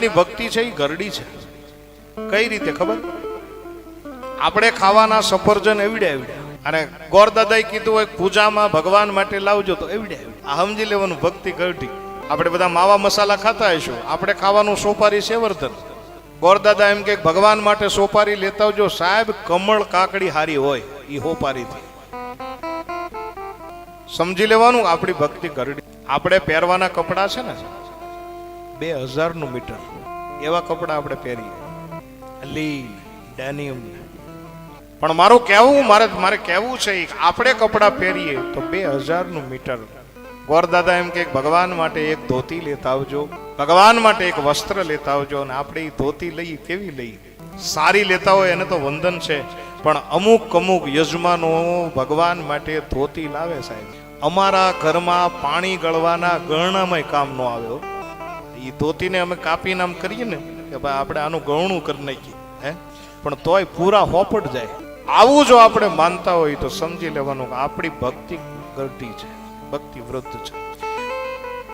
ગુજરાતની ભક્તિ છે એ ગરડી છે. કઈ રીતે ખબર? આપણે ખાવાના સફરજન એવડે એવડે, અને ગોરદાદાએ કીધું હોય પૂજામાં ભગવાન માટે લાવજો તો એવડે એવડે. આ સમજી લેવાનું ભક્તિ ગરડી. આપણે બધા માવા મસાલા ખાતા હશું, આપણે ખાવાનું સોપારી સેવર્ધન. ગોરદાદા એમ કે ભગવાન માટે સોપારી લેતા આવજો સાહેબ, કમળ કાકડી હારી હોય એ સોપારીથી. સમજી લેવાનું આપણી ભક્તિ ગરડી. આપણે પહેરવાના કપડા છે ને 2000 નું મીટર, એવા કપડા આપણે પહેરીએ, લીન ડેનિયમ. પણ મારું કહેવું મારે કહેવું છે આપણે કપડા પહેરીએ તો 2000 નું મીટર. ગોરદાદા એમ કે ભગવાન માટે એક ધોતી લેતા આવજો, ભગવાન માટે એક વસ્ત્ર લેતા આવજો. અને આપણે એ ધોતી લઈએ કેવી લઈએ? સારી લેતા હોય એને તો વંદન છે, પણ અમુક યજમાનો ભગવાન માટે ધોતી લાવે સાહેબ. અમારા ઘરમાં પાણી ગળવાના ગરણામાં કામ ન આવ્યો. એ ધોતીને અમે કાપીને આમ કરીએ ને કે ભાઈ આપણે આનું ગરણું કરી નાખીએ, હે, પણ તોય પૂરા હોપટ જાય. આવું જો આપણે માનતા હોય તો સમજી લેવાનું કે આપણી ભક્તિ ગરડી છે, ભક્તિ વૃદ્ધ છે.